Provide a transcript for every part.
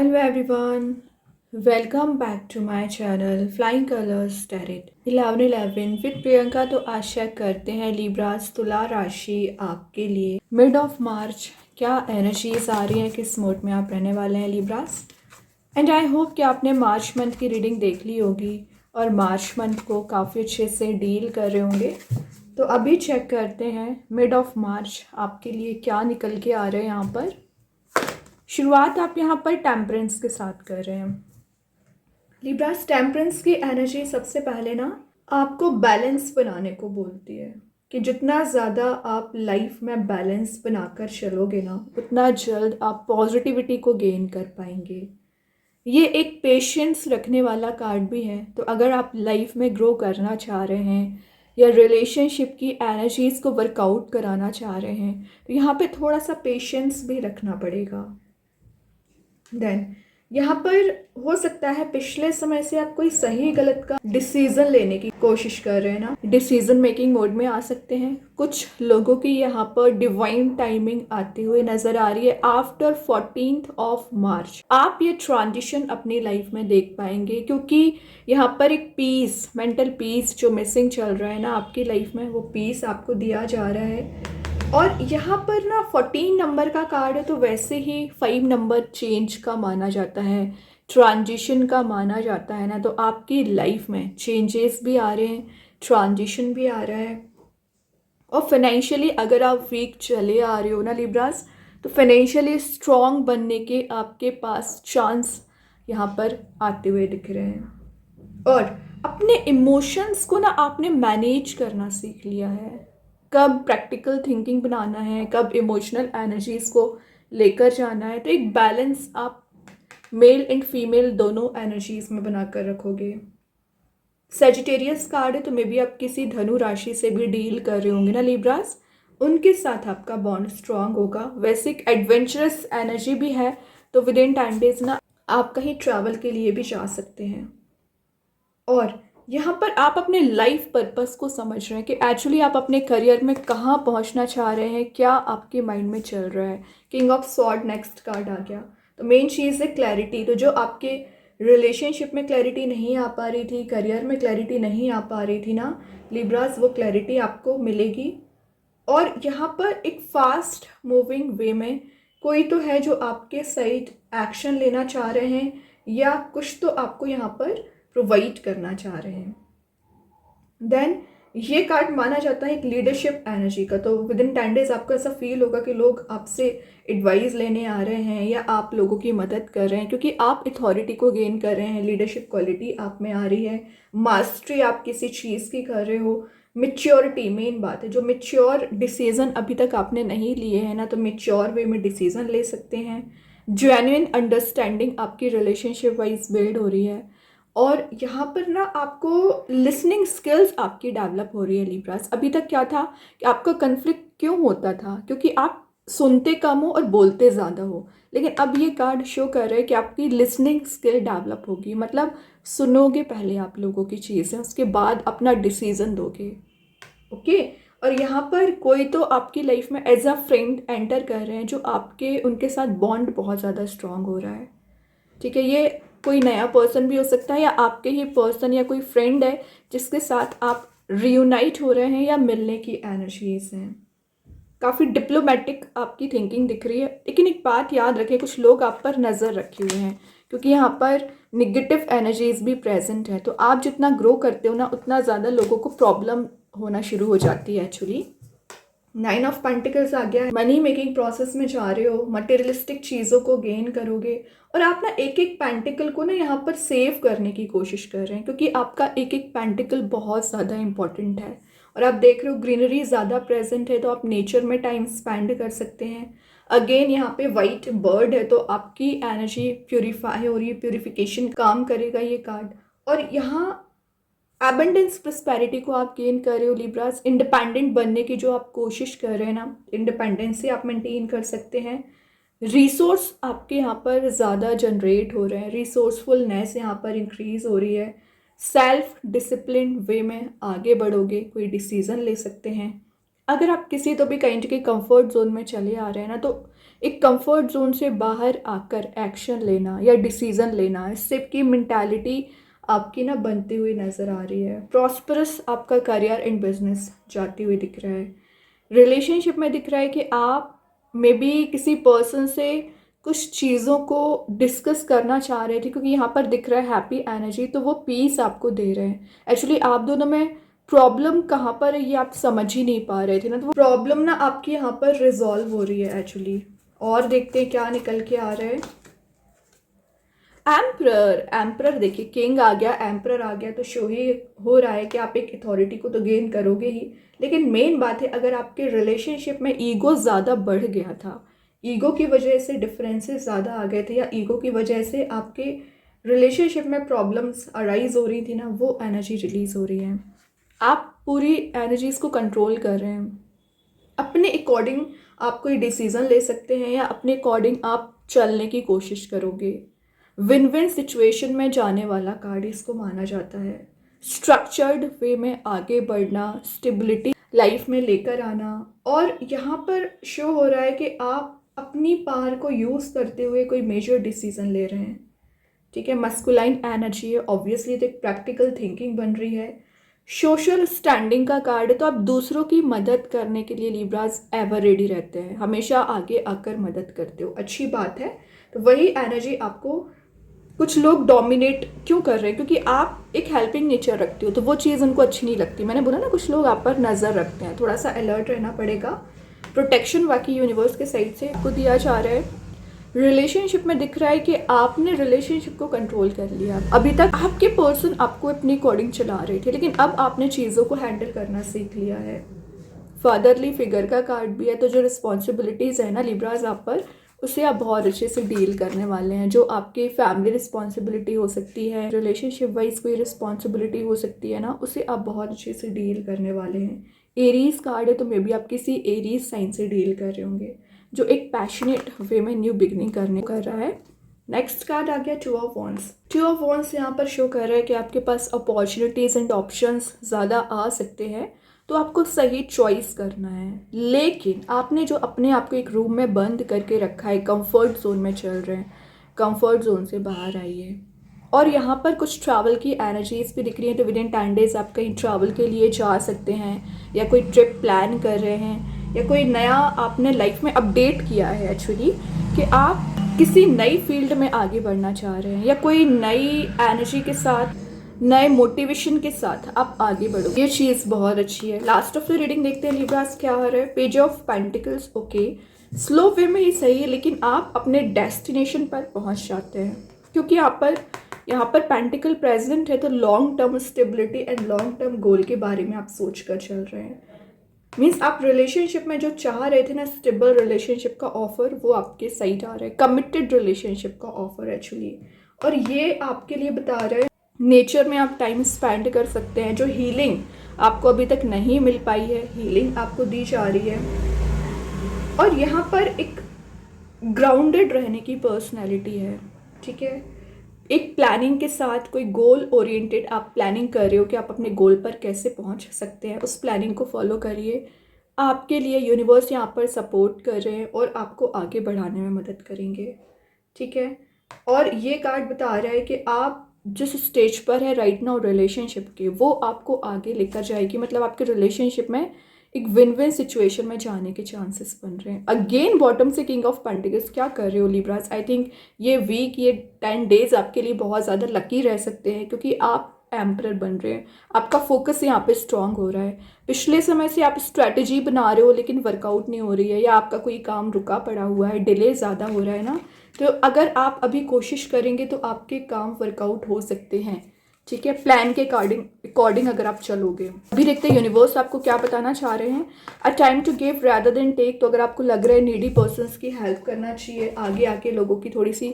Hello everyone, welcome back to my channel Flying Colors Tarot 1111 with Priyanka. तो आशा करते हैं Libras तुला राशि आपके लिए मिड ऑफ मार्च क्या एनर्जीज आ रही हैं, किस मोड में आप रहने वाले हैं लिब्रास। एंड आई होप कि आपने मार्च मंथ की रीडिंग देख ली होगी और मार्च मंथ को काफ़ी अच्छे से डील कर रहे होंगे। तो अभी चेक करते हैं मिड ऑफ मार्च आपके लिए क्या निकल के आ रहे हैं। यहाँ पर शुरुआत आप यहाँ पर टेम्परेंस के साथ कर रहे हैं लिब्रास। टेम्परेंस की एनर्जी सबसे पहले ना आपको बैलेंस बनाने को बोलती है कि जितना ज़्यादा आप लाइफ में बैलेंस बनाकर चलोगे ना उतना जल्द आप पॉजिटिविटी को गेन कर पाएंगे। ये एक पेशेंस रखने वाला कार्ड भी है। तो अगर आप लाइफ में ग्रो करना चाह रहे हैं या रिलेशनशिप की एनर्जीज़ को वर्कआउट कराना चाह रहे हैं तो यहाँ पे थोड़ा सा पेशेंस भी रखना पड़ेगा। देन यहाँ पर हो सकता है पिछले समय से आप कोई सही गलत का डिसीजन लेने की कोशिश कर रहे हैं ना, डिसीजन मेकिंग मोड में आ सकते हैं। कुछ लोगों की यहाँ पर डिवाइन टाइमिंग आती हुई नजर आ रही है। आफ्टर 14th ऑफ मार्च आप ये ट्रांजिशन अपनी लाइफ में देख पाएंगे, क्योंकि यहाँ पर एक पीस, मेंटल पीस जो मिसिंग चल रहा है ना आपकी लाइफ में, वो पीस आपको दिया जा रहा है। और यहाँ पर ना 14 नंबर का कार्ड है तो वैसे ही 5 नंबर चेंज का माना जाता है, ट्रांजिशन का माना जाता है ना। तो आपकी लाइफ में चेंजेस भी आ रहे हैं, ट्रांजिशन भी आ रहा है। और फाइनेंशियली अगर आप वीक चले आ रहे हो ना लिब्रास, तो फाइनेंशियली स्ट्रॉन्ग बनने के आपके पास चांस यहाँ पर आते हुए दिख रहे हैं। और अपने इमोशंस को ना आपने मैनेज करना सीख लिया है, कब प्रैक्टिकल थिंकिंग बनाना है, कब इमोशनल एनर्जीज को लेकर जाना है। तो एक बैलेंस आप मेल एंड फीमेल दोनों एनर्जीज में बनाकर रखोगे। सेजिटेरियस कार्ड है तो मे बी आप किसी धनु राशि से भी डील कर रहे होंगे ना लिब्रास, उनके साथ आपका बॉन्ड स्ट्रांग होगा। वैसे एक एडवेंचरस एनर्जी भी है तो विद इन 10 डेज ना आप कहीं ट्रैवल के लिए भी जा सकते हैं। और यहाँ पर आप अपने लाइफ पर्पस को समझ रहे हैं कि एक्चुअली आप अपने करियर में कहाँ पहुँचना चाह रहे हैं, क्या आपके माइंड में चल रहा है। King of sword next card आ गया। तो मेन चीज़ है क्लैरिटी। तो जो आपके रिलेशनशिप में क्लैरिटी नहीं आ पा रही थी, करियर में क्लैरिटी नहीं आ पा रही थी ना लिब्रास, वो क्लैरिटी आपको मिलेगी। और यहाँ पर एक फास्ट मूविंग वे में कोई तो है जो आपके साइड एक्शन लेना चाह रहे हैं या कुछ तो आपको यहाँ पर प्रोवाइड करना चाह रहे हैं। देन ये कार्ड माना जाता है एक लीडरशिप एनर्जी का। तो विद इन 10 डेज आपको ऐसा फील होगा कि लोग आपसे एडवाइस लेने आ रहे हैं या आप लोगों की मदद कर रहे हैं, क्योंकि आप अथॉरिटी को गेन कर रहे हैं, लीडरशिप क्वालिटी आप में आ रही है, मास्टरी आप किसी चीज़ की कर रहे हो। मिच्योरिटी मेन बात है, जो मिच्योर डिसीजन अभी तक आपने नहीं लिए हैं ना, तो मिच्योर वे में डिसीजन ले सकते हैं। जेन्युइन अंडरस्टैंडिंग आपकी रिलेशनशिप वाइज बिल्ड हो रही है। और यहाँ पर ना आपको लिसनिंग स्किल्स आपकी डेवलप हो रही है लिब्रास। अभी तक क्या था कि आपका कन्फ्लिक्ट क्यों होता था, क्योंकि आप सुनते कम हो और बोलते ज़्यादा हो। लेकिन अब ये कार्ड शो कर रहे हैं कि आपकी लिसनिंग स्किल डेवलप होगी, मतलब सुनोगे पहले आप लोगों की चीज़ें, उसके बाद अपना डिसीजन दोगे। ओके। और यहाँ पर कोई तो आपकी लाइफ में एज अ फ्रेंड एंटर कर रहे हैं जो आपके उनके साथ बॉन्ड बहुत ज़्यादा स्ट्रांग हो रहा है। ठीक है, ये कोई नया पर्सन भी हो सकता है या आपके ही पर्सन या कोई फ्रेंड है जिसके साथ आप रियूनाइट हो रहे हैं या मिलने की एनर्जीज हैं। काफ़ी डिप्लोमेटिक आपकी थिंकिंग दिख रही है। लेकिन एक बात याद रखें, कुछ लोग आप पर नज़र रखे हुए हैं क्योंकि यहाँ पर निगेटिव एनर्जीज भी प्रेजेंट है। तो आप जितना ग्रो करते हो ना उतना ज़्यादा लोगों को प्रॉब्लम होना शुरू हो जाती है एक्चुअली। 9 ऑफ पेंटिकल्स आ गया है। मनी मेकिंग प्रोसेस में जा रहे हो, मटेरियलिस्टिक चीज़ों को गेन करोगे। और आप ना एक एक पेंटिकल को ना यहाँ पर सेव करने की कोशिश कर रहे हैं, क्योंकि आपका एक एक पेंटिकल बहुत ज़्यादा इंपॉर्टेंट है। और आप देख रहे हो ग्रीनरी ज़्यादा प्रेजेंट है तो आप नेचर में टाइम स्पेंड कर सकते हैं। अगेन यहाँ पे वाइट बर्ड है तो आपकी एनर्जी प्योरीफाई हो रही है, प्योरीफिकेशन काम करेगा ये कार्ड। और यहाँ एबंडेंस प्रस्पेरिटी को आप गेन कर रहे हो लिब्रास। इंडिपेंडेंट बनने की जो आप कोशिश कर रहे हैं ना, इंडिपेंडेंसी आप मेंटेन कर सकते हैं। रिसोर्स आपके यहाँ पर ज़्यादा जनरेट हो रहे हैं, रिसोर्सफुलनेस यहाँ पर इंक्रीज हो रही है। सेल्फ डिसिप्लिन वे में आगे बढ़ोगे, कोई डिसीज़न ले सकते हैं। अगर आप किसी तो भी काइंड के कंफर्ट जोन में चले आ रहे हैं ना, तो एक कंफर्ट जोन से बाहर आकर एक्शन लेना या डिसीजन लेना, इससे की मेंटालिटी आपकी ना बनती हुई नज़र आ रही है। प्रॉस्परस आपका करियर एंड बिजनेस जाती हुई दिख रहा है। रिलेशनशिप में दिख रहा है कि आप मे बी किसी पर्सन से कुछ चीज़ों को डिस्कस करना चाह रहे थे, क्योंकि यहाँ पर दिख रहा है हैप्पी एनर्जी, तो वो पीस आपको दे रहे हैं। एक्चुअली आप दोनों में प्रॉब्लम कहाँ पर है ये आप समझ ही नहीं पा रहे थे ना, तो वो प्रॉब्लम ना आपकी यहाँ पर रिजॉल्व हो रही है एक्चुअली। और देखते हैं क्या निकल के आ रहा है। एम्प्रर, एम्प्रर देखिए, किंग आ गया, एम्प्रर आ गया, तो शो ही हो रहा है कि आप एक अथॉरिटी को तो गेन करोगे ही, लेकिन मेन बात है अगर आपके रिलेशनशिप में ईगो ज़्यादा बढ़ गया था, ईगो की वजह से डिफरेंसेस ज़्यादा आ गए थे, या ईगो की वजह से आपके रिलेशनशिप में प्रॉब्लम्स अराइज हो रही थी ना, वो एनर्जी रिलीज हो रही है। आप पूरी एनर्जीज को कंट्रोल कर रहे हैं। अपने अकॉर्डिंग आप कोई डिसीजन ले सकते हैं, या अपने अकॉर्डिंग आप चलने की कोशिश करोगे। विन विन सिचुएशन में जाने वाला कार्ड इसको माना जाता है। स्ट्रक्चर्ड वे में आगे बढ़ना, स्टेबिलिटी लाइफ में लेकर आना, और यहाँ पर शो हो रहा है कि आप अपनी पावर को यूज़ करते हुए कोई मेजर डिसीजन ले रहे हैं। ठीक है, मस्कुलाइन एनर्जी है, ऑब्वियसली तो एक प्रैक्टिकल थिंकिंग बन रही है। सोशल स्टैंडिंग का कार्ड है, तो आप दूसरों की मदद करने के लिए लिब्राज एवर रेडी रहते हैं, हमेशा आगे आकर मदद करते हो, अच्छी बात है। तो वही एनर्जी आपको कुछ लोग डोमिनेट क्यों कर रहे हैं, क्योंकि आप एक हेल्पिंग नेचर रखते हो, तो वो चीज़ उनको अच्छी नहीं लगती। मैंने बोला ना कुछ लोग आप पर नज़र रखते हैं, थोड़ा सा अलर्ट रहना पड़ेगा। प्रोटेक्शन बाकी यूनिवर्स के साइड से आपको दिया जा रहा है। रिलेशनशिप में दिख रहा है कि आपने रिलेशनशिप को कंट्रोल कर लिया। अभी तक आपके पर्सन आपको अपनी अकॉर्डिंग चला रहे थे, लेकिन अब आपने चीज़ों को हैंडल करना सीख लिया है। फादरली फिगर का कार्ड भी है, तो जो रिस्पॉन्सिबिलिटीज़ है ना लिब्राज आप पर, उसे आप बहुत अच्छे से डील करने वाले हैं। जो आपकी फैमिली रिस्पॉन्सिबिलिटी हो सकती है, रिलेशनशिप वाइज कोई रिस्पॉन्सिबिलिटी हो सकती है ना, उसे आप बहुत अच्छे से डील करने वाले हैं। एरीज कार्ड है, तो मे बी आप किसी एरीज साइन से डील कर रहे होंगे जो एक पैशनेट वे में न्यू बिगनिंग करने कर रहा है। नेक्स्ट कार्ड आ गया two of wands. Two of wands यहाँ पर शो कर रहा है कि आपके पास अपॉर्चुनिटीज़ एंड ऑप्शंस ज़्यादा आ सकते हैं, तो आपको सही चॉइस करना है। लेकिन आपने जो अपने आप को एक रूम में बंद करके रखा है, कंफर्ट जोन में चल रहे हैं, कंफर्ट जोन से बाहर आइए। और यहाँ पर कुछ ट्रैवल की एनर्जीज भी दिख रही है, तो विद इन 10 डेज आप कहीं ट्रैवल के लिए जा सकते हैं, या कोई ट्रिप प्लान कर रहे हैं, या कोई नया आपने लाइफ में अपडेट किया है एक्चुअली कि आप किसी नई फील्ड में आगे बढ़ना चाह रहे हैं, या कोई नई एनर्जी के साथ, नए मोटिवेशन के साथ आप आगे बढ़ो। ये चीज़ बहुत अच्छी है। लास्ट ऑफ द रीडिंग देखते हैं लिब्रास क्या हो रहा है। Page of pentacles, okay, slow way में ही सही है, लेकिन आप अपने डेस्टिनेशन पर पहुंच जाते हैं, क्योंकि यहाँ पर पेंटिकल प्रेजेंट है, तो long term stability and long term goal के बारे में आप सोच कर चल रहे हैं। मीन्स आप रिलेशनशिप में जो चाह रहे थे ना, स्टेबल रिलेशनशिप का ऑफर, वो आपके साइड आ रहा है। कमिटेड रिलेशनशिप का ऑफर एक्चुअली, और ये आपके लिए बता रहे हैं नेचर में आप टाइम स्पेंड कर सकते हैं। जो हीलिंग आपको अभी तक नहीं मिल पाई है, हीलिंग आपको दी जा रही है। और यहाँ पर एक ग्राउंडेड रहने की पर्सनैलिटी है, ठीक है। एक प्लानिंग के साथ कोई गोल ओरिएंटेड आप प्लानिंग कर रहे हो कि आप अपने गोल पर कैसे पहुंच सकते हैं, उस प्लानिंग को फॉलो करिए। आपके लिए यूनिवर्स यहाँ पर सपोर्ट कर रहे हैं और आपको आगे बढ़ाने में मदद करेंगे, ठीक है। और ये कार्ड बता रहा है कि आप जिस स्टेज पर है राइट नाउ रिलेशनशिप के, वो आपको आगे लेकर जाएगी। मतलब आपके रिलेशनशिप में एक विन विन सिचुएशन में जाने के चांसेस बन रहे हैं। अगेन बॉटम से किंग ऑफ पेंटिकल्स, क्या कर रहे हो लिब्रास। आई थिंक ये वीक, ये 10 डेज आपके लिए बहुत ज़्यादा लकी रह सकते हैं, क्योंकि आप एम्परर बन रहे हैं। आपका फोकस यहाँ पे स्ट्रांग हो रहा है। पिछले समय से आप स्ट्रैटेजी बना रहे हो, लेकिन वर्कआउट नहीं हो रही है, या आपका कोई काम रुका पड़ा हुआ है, डिले ज़्यादा हो रहा है ना, तो अगर आप अभी कोशिश करेंगे तो आपके काम वर्कआउट हो सकते हैं, ठीक है। प्लान के अकॉर्डिंग अगर आप चलोगे। अभी देखते हैं यूनिवर्स आपको क्या बताना चाह रहे हैं। A time to give rather than take, तो अगर आपको लग रहा है नीडी पर्सन्स की हेल्प करना चाहिए, आगे आके लोगों की थोड़ी सी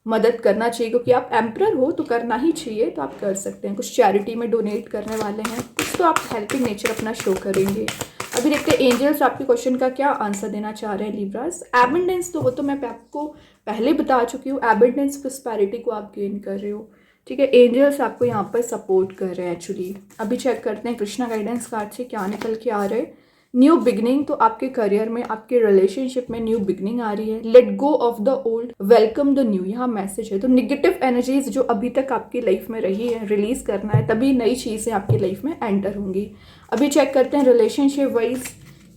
मदद करना चाहिए, क्योंकि आप एम्परर हो तो करना ही चाहिए, तो आप कर सकते हैं। कुछ चैरिटी में डोनेट करने वाले हैं, कुछ तो आप हेल्पिंग नेचर अपना शो करेंगे। अभी देखते हैं एंजल्स आपके क्वेश्चन का क्या आंसर देना चाह रहे हैं लिब्रास। एबंडेंस, तो वो तो मैं आपको पहले बता चुकी हूँ। एबंडेंस प्रॉस्पेरिटी को आप गेन कर रहे हो, ठीक है। एंजल्स आपको यहाँ पर सपोर्ट कर रहे हैं एक्चुअली। अभी चेक करते हैं कृष्णा गाइडेंस कार्ड से क्या निकल के आ रहे हैं। न्यू बिगनिंग, तो आपके करियर में, आपके रिलेशनशिप में न्यू बिगनिंग आ रही है। Let go of the old, welcome the new, यहाँ मैसेज है। तो निगेटिव एनर्जीज जो अभी तक आपकी लाइफ में रही है, रिलीज करना है, तभी नई चीज़ें आपकी लाइफ में एंटर होंगी। अभी चेक करते हैं रिलेशनशिप वाइज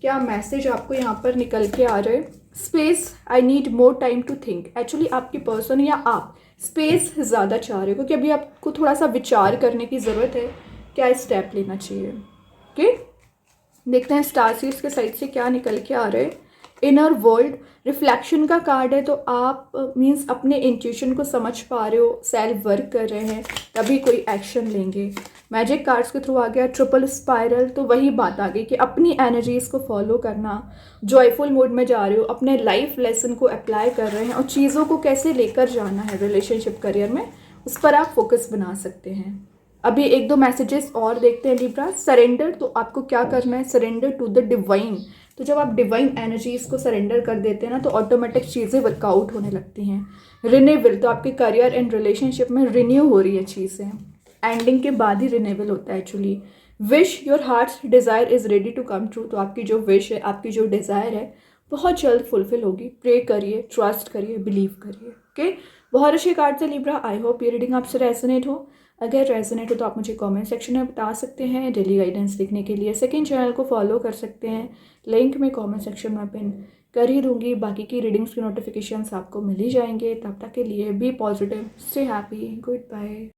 क्या मैसेज आपको यहाँ पर निकल के आ रहे हैं। Space, I need more time to think. Actually आपकी पर्सन या आप स्पेस ज़्यादा चाह रहे हो, क्योंकि अभी आपको थोड़ा सा विचार करने की ज़रूरत है क्या स्टेप लेना चाहिए। ओके, देखते हैं स्टार सीड्स के साइड से क्या निकल के आ रहे हैं। इनर वर्ल्ड, रिफ्लेक्शन का कार्ड है, तो आप मीन्स अपने इंट्यूशन को समझ पा रहे हो, सेल्फ वर्क कर रहे हैं, तभी कोई एक्शन लेंगे। मैजिक कार्ड्स के थ्रू आ गया ट्रिपल स्पाइरल, तो वही बात आ गई कि अपनी एनर्जीज को फॉलो करना, जॉयफुल मूड में जा रहे हो, अपने लाइफ लेसन को अप्लाई कर रहे हैं और चीज़ों को कैसे लेकर जाना है रिलेशनशिप करियर में, उस पर आप फोकस बना सकते हैं। अभी एक दो मैसेजेस और देखते हैं लिब्रा। सरेंडर, तो आपको क्या करना है, सरेंडर टू द डिवाइन। तो जब आप डिवाइन एनर्जीज को सरेंडर कर देते हैं ना, तो ऑटोमेटिक चीज़ें वर्कआउट होने लगती हैं। रिन्यूअल, तो आपके करियर एंड रिलेशनशिप में रिन्यू हो रही है चीज़ें, एंडिंग के बाद ही रिन्यूअल होता है actually. Wish your heart's desire is ready to come true, तो आपकी जो विश है, आपकी जो डिज़ायर है, बहुत जल्द फुलफिल होगी। प्रे करिए, ट्रस्ट करिए, बिलीव करिए। ओके, बहुत अच्छे कार्ड थे लिब्रा। आई होप ये रीडिंग आपसे रेजोनेट हो। अगर रेजोनेट हो तो आप मुझे कमेंट सेक्शन में बता सकते हैं। डेली गाइडेंस देखने के लिए सेकंड चैनल को फॉलो कर सकते हैं, लिंक मैं कमेंट सेक्शन में पिन कर ही दूंगी। बाकी की रीडिंग्स की नोटिफिकेशंस आपको मिल ही जाएंगे। तब तक के लिए be positive, stay happy, good bye.